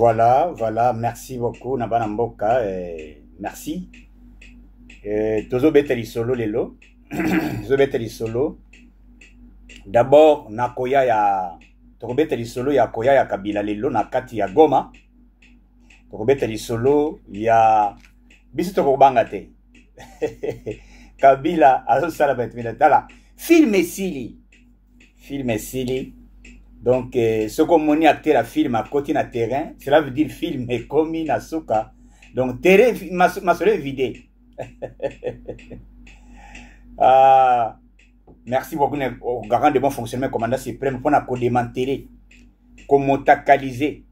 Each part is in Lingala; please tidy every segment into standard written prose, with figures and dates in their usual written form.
Voilà, merci beaucoup, Nabana Mboka, merci. Tozo beteli solo lelo, tozo beteli solo. D'abord, na koya ya, toko beteli solo ya koya ya Kabila lelo na kati ya Goma. Toko beteli solo ya, biso toko banga te. Kabila, azo sala betimina tala. Film esili. Donc, ce qu'on moni acteur à film à côté na terrain, cela veut dire film est commis na souka. Donc, terrain, ma soleil vidé. Merci beaucoup au garant de bon fonctionnement, commandant suprême, pour nous démanteler, comme tacaliser.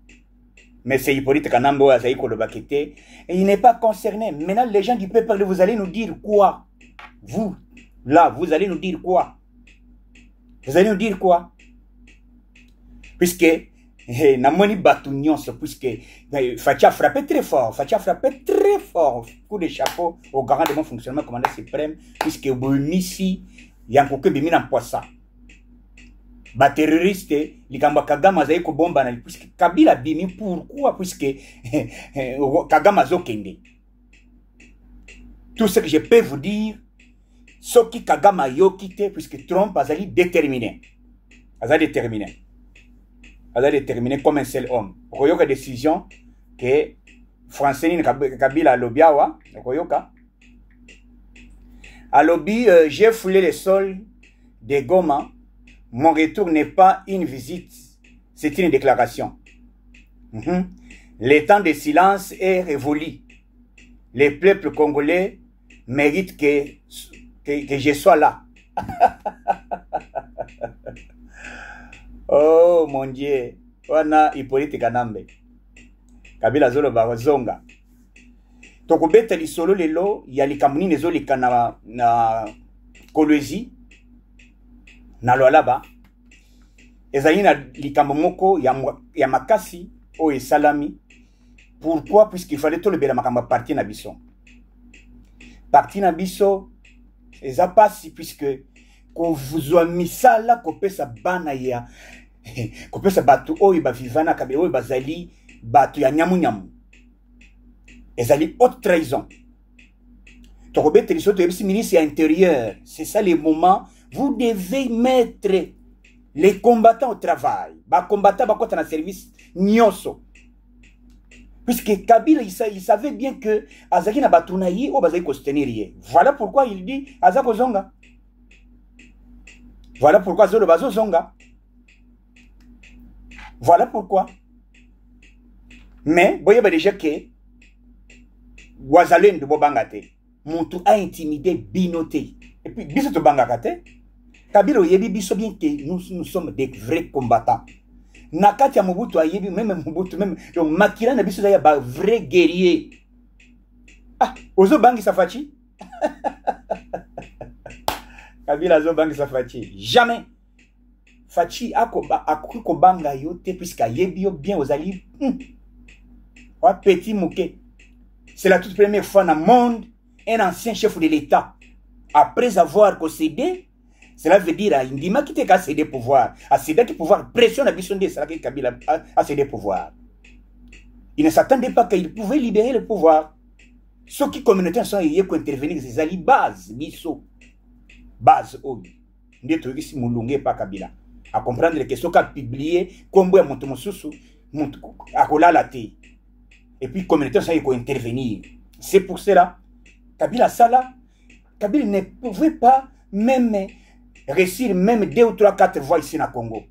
Mais c'est Hippolyte Kanambo Azaï Kolobakete. Et il n'est pas concerné. Maintenant, les gens du peuple, vous allez nous dire quoi? Vous, là, vous allez nous dire quoi? Vous allez nous dire quoi? Puisque, Namoni Batounion, puisque Fatia frappé très fort, coup de chapeau au garant de mon fonctionnement, commandant suprême, puisque Boumissi, Yankoke Bimina Poissa. Ba terroriste, Likamba Kagama Zaiko Bomba, puisque Kabila Bimi, pourquoi? Puisque Kagama Zokende. Tout ce que je peux vous dire, ce qui Kagama yo quitté, puisque Trump a déterminé. A déterminé comme un seul homme. Royoka décision que Français Kabila Lobiawa, Royoka. À lobby, j'ai foulé le sol de Goma. Mon retour n'est pas une visite, c'est une déclaration. Le temps de silence est révolu. Les peuples congolais méritent que je sois là. Oh mon Dieu, wana Hippolyte Kanambe. Kabila Zolo Barozonga. Tokobeta lisolo lelo ya likamuni nezo likana na Kolwezi na Lualaba. Ezali na likambo moko ya makasi o esalami. Pourquoi? Puisqu'il fallait tout le bela makamba parti na biso. Parti na biso eza pasi puisque ko vuzwa misala ko pesa bana ya ko pesa batu oyo ba vivana kabe oyo bazali batu ya nyamu nyamu. Ezali haute trahison. Tokobete lisoto yebisi ministre intérieur, c'est ça le moment, vous devez mettre les combattants au travail. Ba combattants ba kota na service nyoso. Puisque Kabila il savait bien que azaki na batunayi o bazali ko soutenir. Voilà pourquoi il dit azako zonga. Voilà pourquoi Zolo Bazo Zonga. Voilà pourquoi. Mais, voyez déjà que Wazalen de Bobangate, Moutou a intimidé Binoté. Et puis, Bisoto Bangakate, Kabilo Yebi Biso bien que nous sommes des vrais combattants. Nakati Mobutu a Yebi, même Mobutu, même, donc Makila Nabiso Zaya, vrai guerrier. Ah, Ozo Bangi Safachi. Kabila Zobangi Safachi. Jamais. Fachi akuri kobanga yote puisque yebi yo bien aux alliés. Wa petit mouké. C'est la toute première fois dans le monde un ancien chef de l'État après avoir concédé, cela veut dire à Indima qui était cédé pouvoir, à céder pouvoir pression à Bissondé, c'est là que Kabila a cédé pouvoir. Il ne s'attendait pas qu'il pouvait libérer le pouvoir. Ceux qui communautés sont y intervenir, c'est alliés base, biso. Base obi ndiye to yisi mulunge pa Kabila à comprendre que ce qu'a publié comme boya monto mosusu monto akolala te et puis communauté ça il faut intervenir. C'est pour cela Kabila Sala Kabila ne pouvait pas même réussir même 2 ou 3 4 voix ici na Congo.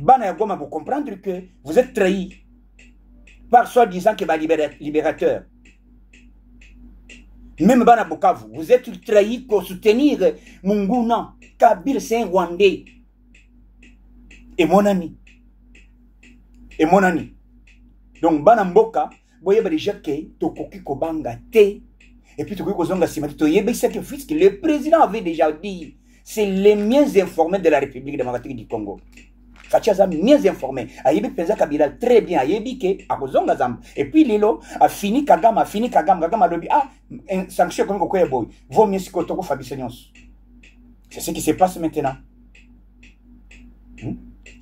Bana ya Goma vous comprendre que vous êtes trahi par soi-disant que libérateur. Même Bana Bukavu, vous êtes trahi pour soutenir Munguna. Kabila c'est un Rwandais. Et mon ami. Donc Bana Mboka, voyez déjà que Tokoki Kobanga te. Et puis Tokoki Kozonga Simati, que le président avait déjà dit, c'est les miens informés de la République démocratique du Congo. Fatia mieux informé. Ayebi penza Kabila très bien. Ayebi ke akozonga zam. Et puis Lilo a fini Kagame, Kagame lobi ah sanction comme quoi boy. Vaut mieux si kotoko Fabisenyos. C'est ce qui se passe maintenant.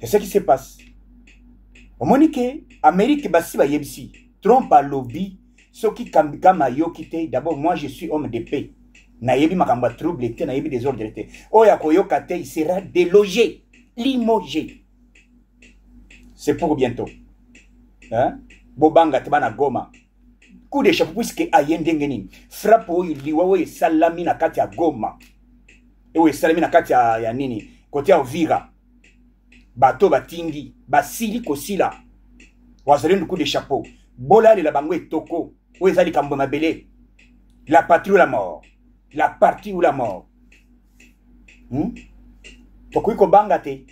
C'est ce qui se passe. Monique, Amérique, Bassi, Yebsi, Trump a lobby, ce qui kama yo kite, d'abord, moi, je suis homme de paix. Nayebi makamba trouble, nayebi désordre. Oya koyo kate, il sera délogé, limogé. C'est pour bientôt. Hein? Bobanga tebana goma. Coup de chapeau, puisque ayendengeni. Frappe oyo liwa oyo salami na kati ya goma. Oyo salami na kati ya nini. Côté ya Uvira. Bato batingi. Basili kosila. Wazalendo coup de chapeau. Bola le la bango etoko. Oyo ezali kambo mabele. La patrie ou la mort. La partie ou la mort. Tokoiko bangate.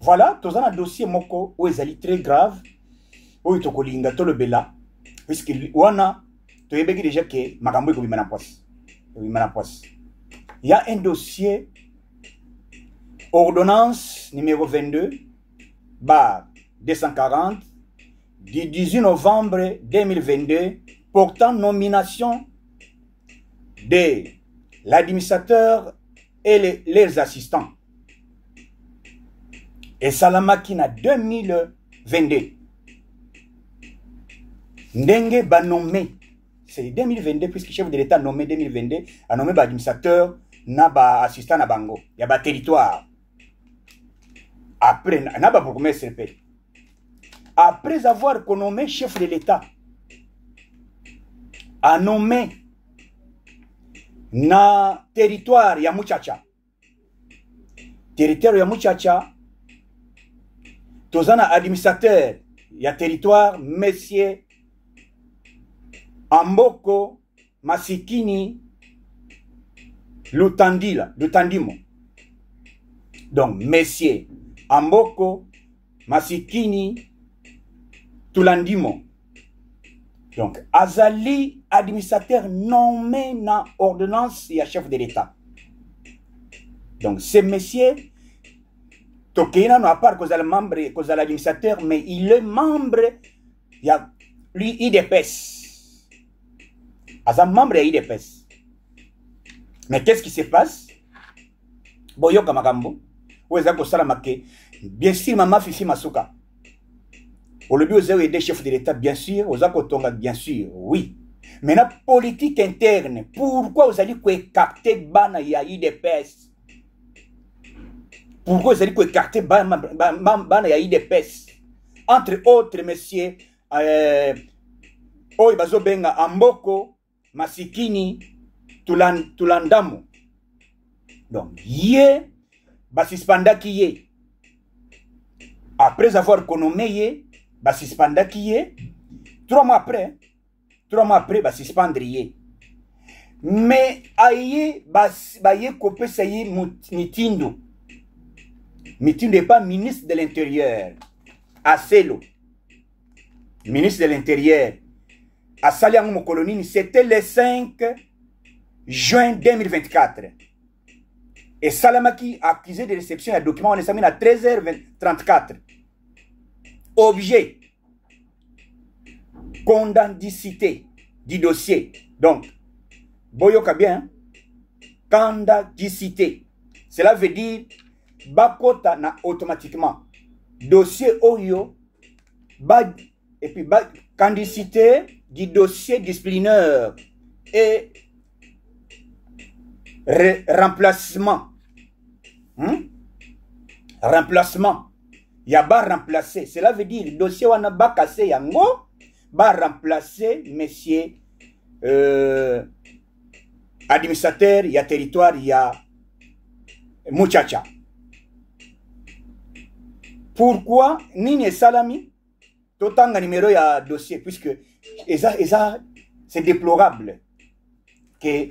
Voilà, tous un dossier moko où ezali très grave. Où tokolinga to le bela. Puisque wana to yebeki déjà que makambo ko bimana poste. Bimana poste. Il y a un dossier ordonnance numéro 22 bar 240 du 18 novembre 2022 portant nomination de l'administrateur et les assistants. Et Salamakina 2022. Ndenge ba nommé. C'est 2022 puisque le chef de l'État nommé 2022 a nommé l'administrateur na ba assistant na bango. Il y a ba territoire. Après, na ba bourgmestre répète. Après avoir nommé chef de l'État, a nommé na territoire ya Muchacha. Territoire ya Muchacha. Tozana administrateur ya territoire Monsieur Amboko Masikini Lutandimo. Donc Monsieur Amboko Masikini Tulandimo. Donc Azali administrateur nommé na ordonnance et chef de l'État. Donc ce monsieur Tokena n'a pas cause membre, cause l'administrateur, mais il est membre, il y a lui IDPS. As un membre IDPS. Mais qu'est-ce qui se passe? Boyo Kamagambo, où est-ce que ça l'a bien sûr, maman Fifi Masuka. Au lieu de aider chef de l'État, bien sûr, aux Akotonga, bien sûr, oui. Mais la politique interne, pourquoi vous allez capter Bana ya IDPS? Pourquoi vous allez écarter Bana ya IDPS? Entre autres, messieurs, Oibazo Benga, Amboko, Masikini, Tulandamo. Donc, yé, Basispandaki yé. Après avoir nommé yé, Basispandaki yé. 3 mois après, Basispandri yé. Mais, aïe, Baye Kopé Saye Mitindo. Mitindo n'est pas ministre de l'Intérieur. Aselo. Ministre de l'Intérieur. À Saliang Mokolonini, c'était le 5 juin 2024. Et Salamaki accusé de réception d'un document, on examine à 13h34. Objet. Condandicité du dossier. Donc, Boyoka bien. Condandicité. Cela veut dire Bakota na automatiquement. Dossier Oyo. Et puis candidicité du dossier disciplinaire et remplacement. Remplacement. Il y a pas remplacé. Cela veut dire le dossier wana ba cassé yango ba remplacer monsieur administrateur, il y a territoire, il y a Muchacha. Pourquoi Nini Salami Totanga numéro ya dossier puisque c'est déplorable que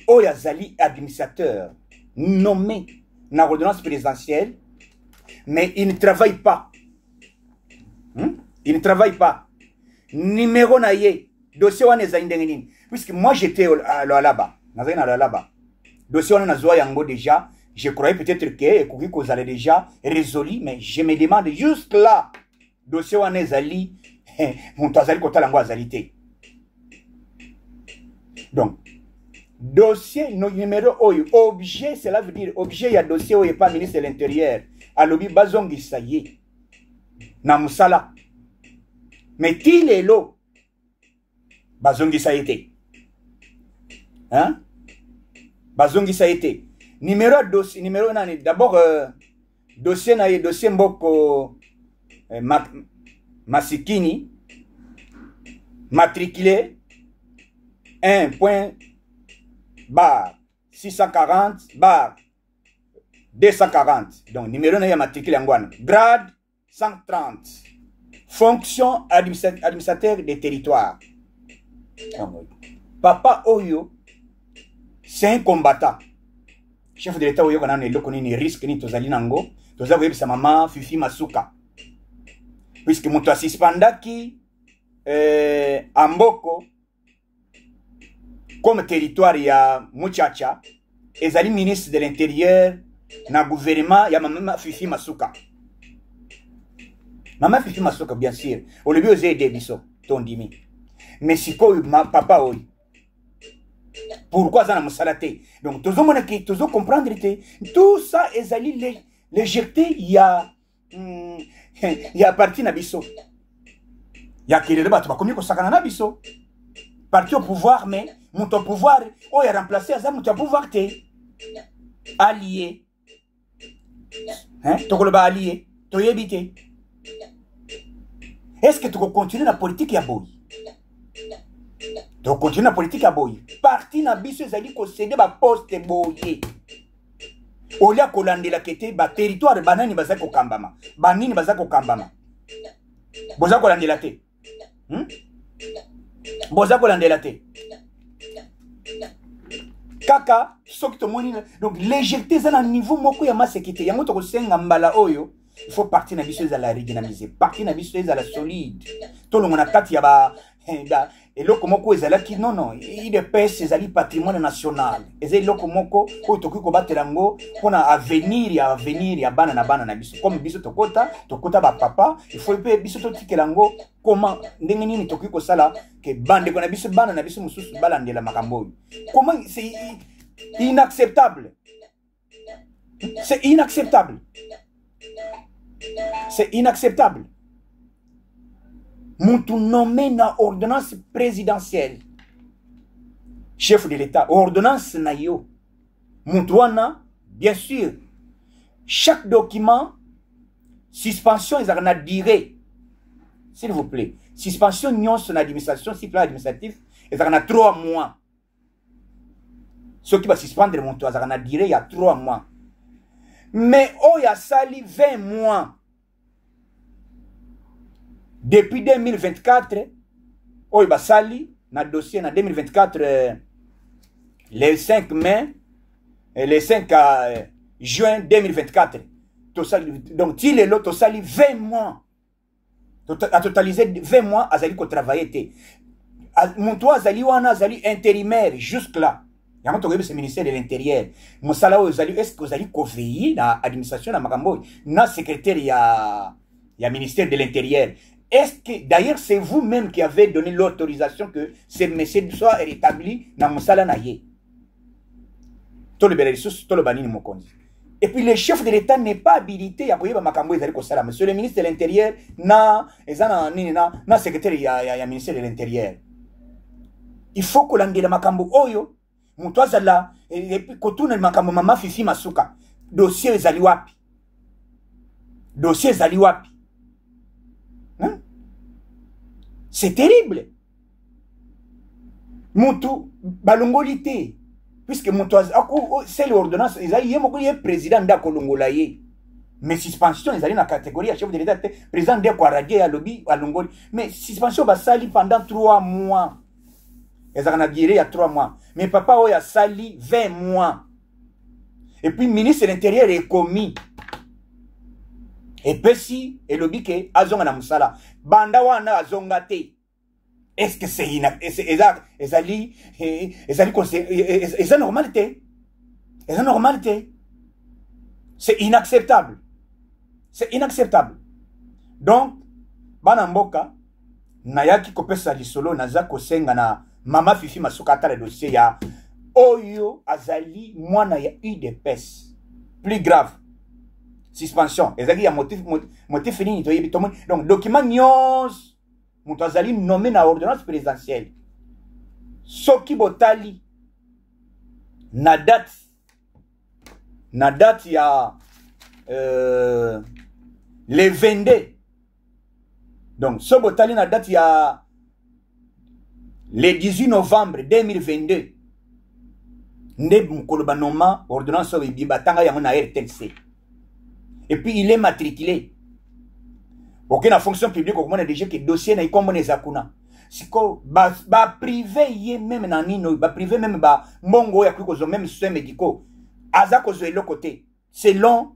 Oyazali administrateur nommé dans l'ordonnance présidentielle, mais il ne travaille pas. Il ne travaille pas. Numéro naye, dossier wana zaindengeni. Puisque moi j'étais là-bas, là-bas. Dossier wana nazoa yango déjà, je croyais peut-être que vous allez déjà résolu, mais je me demande juste là, dossier wana zali, mon tazali kota lango azalité. Donc, dossier numéro oyo, objet, cela veut dire objet, il y a dossier où il n'y a pas ministre de l'Intérieur. À l'objet, bazongi ça y est. na musala. Mais ti lelo bazongi ça été. Hein? Bazongi ça été. Numéro dossier, numéro nani. D'abord dossier na dossier mboko Masikini matriculé 1.640/240. Donc numéro na ya matriculé ngwana. Grade 130. Fonction administrateur des territoires. Papa Oyo, c'est un combattant. Chef de l'État Oyo, on a un risque ni tozali nango. Tozali sa maman Fifi Masuka. Puisque mon toit suspendaki Amboko comme territoire ya Muchacha, ezali ministre de l'Intérieur na gouvernement ya maman Fifi Masuka. Maman Fifi Masuka, bien sûr. Au début, j'ai aidé Bisso, ton dimi. Mais si quoi, papa, oui. Pourquoi ça n'a pas salaté? Donc, tout le monde qui comprendre, tout ça, est allé l'éjecter, il y a parti na Bisso. Il y a qui les débats, tu vas communiquer au Sakana Bisso. Parti au pouvoir, mais mon pouvoir, oh, il a remplacé, ça, mon pouvoir, t'es allié. Hein? Tu vas allié, tu vas éviter. Est-ce que tu vas continuer la politique ya boy? Tu vas continuer la politique ya boy. Parti na biso ezali ko céder ba poste boye. Olia kolandela kete ba territoire banani bazaki ko kambama. Banini bazaki ko kambama. Boza kolandela te. Boza kolandela te. Kaka soki to moni donc légèreté za na niveau moko ya masekité. Yango to ko senga mbala oyo. Il faut partir na biso ezala redynamiser, partir na biso ezala solide. Tout le monde a kati ya ba et loko moko ezala ki non il pèse ezali patrimoine national. Ezali loko moko ko toki ko batela ngo pona avenir ya bana na biso. Comme biso tokota ba papa, il faut pe biso to tikela ngo comment ndenge nini toki ko sala ke bande ko na biso bana na biso mususu balandela makambo. Comment c'est inacceptable. C'est inacceptable. C'est inacceptable. Moutou nommé na ordonnance présidentielle. Chef de l'État, ordonnance na yo. Moutouana, bien sûr. Chaque document, suspension, ils ont durée. S'il vous plaît. Suspension, non, son administration, si plan administratif, ils ont 3 mois. Ce qui va suspendre mon toit, ils ont durée il y a 3 mois. Mais oh, il y a sali 20 mois. Depuis 2024, oh, il y a sali, dans le dossier, en 2024, les 5 mai, et les 5 juin 2024. Donc, il est là, il sali 20 mois. A totalisé 20 mois, il a travaillé. Mon toit, il a intérimaire, jusque là. Il y a un ministère de l'Intérieur. Est-ce que vous allez veiller dans l'administration de Makambo? Dans le secrétaire, il y a ministère de l'Intérieur. Est-ce que, d'ailleurs, c'est vous-même qui avez donné l'autorisation que ce monsieur soit rétabli dans mon salanaye? Et puis, le chef de l'État n'est pas habilité à appuyer Makambo. Monsieur le ministre de l'Intérieur, na secrétaire, il y a ministère de l'Intérieur. Il faut que l'on Makambo Oyo. Moutoise là, et puis quand le makambo mama Fifi Masuka, dossier ezali wapi. Dossier ezali wapi. Hein? C'est terrible. Moutou, balongolité. Puisque Moutoise, c'est l'ordonnance, ezali yemoko ye président da kolongolaye. Mais suspension, ezali na catégorie à chef de l'État, président de quoi radier à lobby à longoli. Mais suspension basali pendant 3 mois. Ils ont duré il y a 3 mois. Mais papa, il a sali 20 mois. Et puis, le ministre de l'Intérieur est commis. Et puis, si, et le bique, azonga na musala. Banda wana azongate. Est-ce que c'est normalité? C'est normalité. C'est inacceptable. C'est inacceptable. Donc, Banamboka, Nayaki kopesa lisolo, Nazako senga na Mama Fifi Masuka ata le dossier ya Oyo azali mwana ya UDPS. Plus grave. suspension ezaki ya motif nini toyebi tomoni donc document nyonso moto azali nommé na ordonnance présidentielle soki botali na date ya le 22 donc so botali na date ya le 18 novembre 2022 nde mokolo banoma ordonnance oyo ebi batanga yango na RTNC et puis il est matriculé ok na fonction publique okomona déjà que dossier na ikomona eza kuna siko ba privé ye même na nino ba privé même ba mbongo ya kuko zo même soins médicaux aza kozo eloko te selon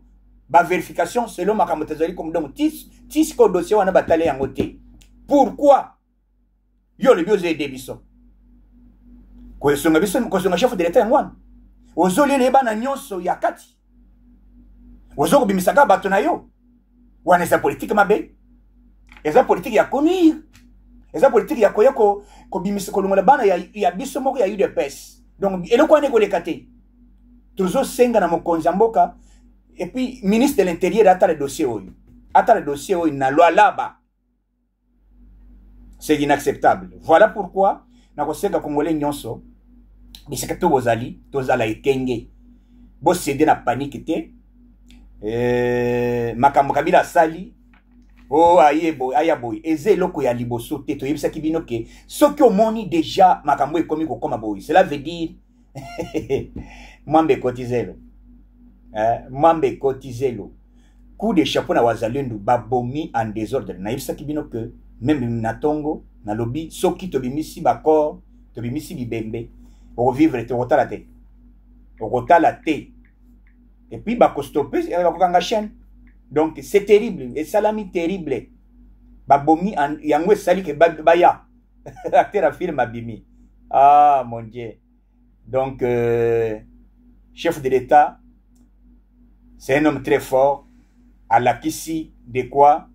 ba vérification selon makambo tezali comme donc tis ko dossier wana batale yango te pourquoi yo le bio zede biso ko songa biso ko songa chef de l'état ngwana ozoli le bana nyonso ya kati ozoko bimisaka bato na yo wana eza politique mabe eza politique ya konir eza politique ya koya ko bimisa ko longola bana ya biso moko ya UDPS donc eloko ane ko lekate toujours senga na mokonzi mboka et puis ministre de l'intérieur ata le dossier oyo na loi laba c'est inacceptable voilà pourquoi na ko senga congolais nyonso bisaka to bozali tozala ekenge bo céder na panique te makambo kabila sali oh aya boy eze eloko ya liboso te toyebisaki bino ke soki omoni déjà makambo ekomi kokoma boy cela veut dire mwambe kotizelo mwambe kotizelo coup de chapeau na wazalendo babomi en désordre nayebisaki bino ke même na tongo na lobi soki tobimisi bakor tobimisi bibembe okovivre te okotala te et puis bakostope bakokanga chaîne donc c'est terrible et salami terrible babomi yango esali ke baya acteur à film abimi ah mon dieu donc chef de l'état c'est un homme très fort alakisi de quoi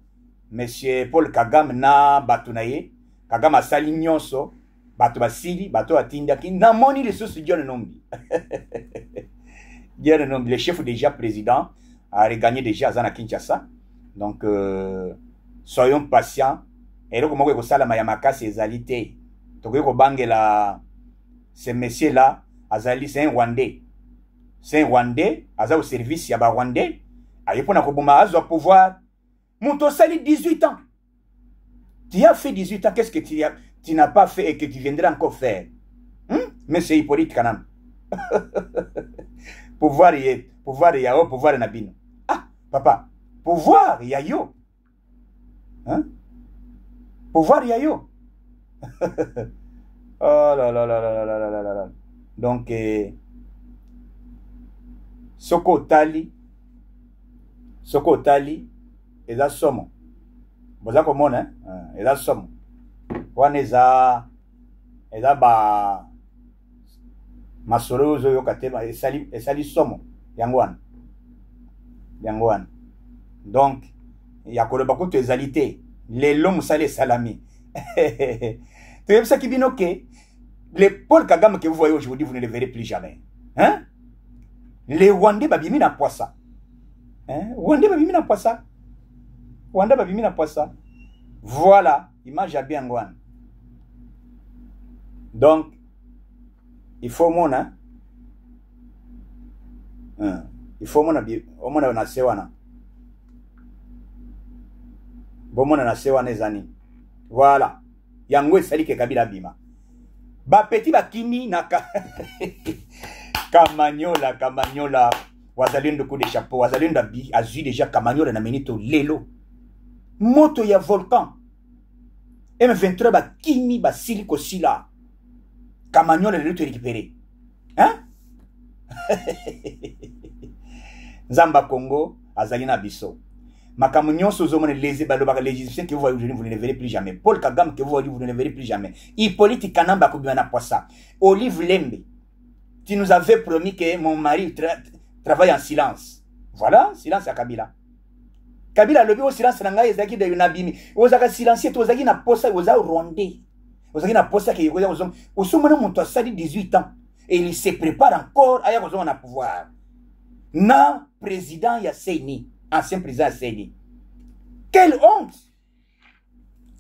monsieur Paul Kagame na batunaye Kagame asali nyonso bato basili bato atindaki namoni lisusu John Nombi John Nombi le chef déjà président a regagné déjà Zana Kinshasa donc soyons patients et donc moi que sala mayamaka ces alités donc ko bangela ce monsieur là azali c'est un Rwandais aza au service ya ba Rwandais ayepona ko boma azo pouvoir monto sali 18 ans tu as fait 18 ans qu'est-ce que tu n'as pas fait et que tu viendras encore faire mais c'est Hippolyte Kanam pouvoir ya pouvoir na bino ah papa pouvoir ya yo hein pouvoir ya yo oh là là là là là là là donc soko tali eza somo boza komona eza somo wana eza ba masolo ozo yoka te esali somo yango wana donc ya koloba kutu ezali te lelo mosali esalami toyebisaki bino ke le Paul Kagame que vous voyez aujourd'hui vous ne le verrez plus jamais hein les Rwandais babimi na poisa hein Rwandais babimi na poisa voilà image ya bien ngwana donc il faut mona na sewana bomona na sewana ezani voilà yango esali ke Kabila bima ba petit bakimi na Kamanyola wazalendo coup de chapeau wazalendo azui déjà Kamanyola na minito lelo moto ya volcan M23 bakimi basili kosila Kamanyola lelo te récupérer hein Zamba Congo azali na biso makambo nyonso ozomona les balobaka les Égyptiens que vous voyez aujourd'hui vous ne les verrez plus jamais Paul Kagame que vous voyez vous ne les verrez plus jamais Hippolyte Kanamba kobima na poisa Olive Lembe tu nous avais promis que mon mari travaille en silence voilà silence ya Kabila lobi au silence na ngai ezaki de yonabimi ozaka silencier to ozaki na posa oza rwandais ozaki na posa ke yoza osomona moto asali 18 ans et il se prépare encore aya kozonga na pouvoir na président ya CENI ancien président CENI. Quelle honte!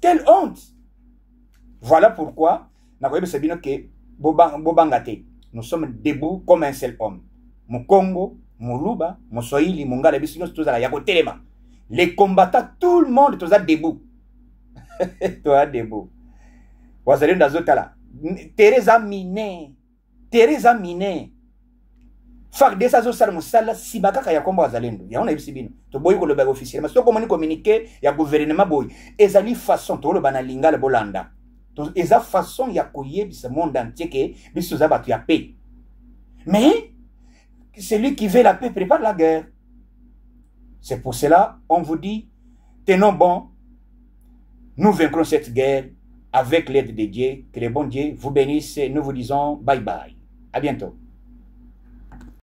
Quelle honte! Voilà pourquoi, nous sommes debout comme un seul homme. Mon Congo, mon Luba, mon Swahili, mon Ngala, les combattants, tout le monde est debout. Toi debout. Vous allez dans Zotala. Teresa Miné. Teresa Miné. Fak de sa zo sala musala sibaka kaya kombo azalendo. Ya ona ibisibino. To boy ko le bag officiel. Mais to komoni communiquer ya gouvernement boy. Ezali façon to le bana lingala bolanda. To eza façon ya koyebisa monde entier que biso za batu ya paix. Mais celui qui veut la paix prépare la guerre. C'est pour cela on vous dit tenons bon. Nous vaincrons cette guerre avec l'aide de Dieu. Que le bon Dieu vous bénisse. Nous vous disons bye bye. À bientôt.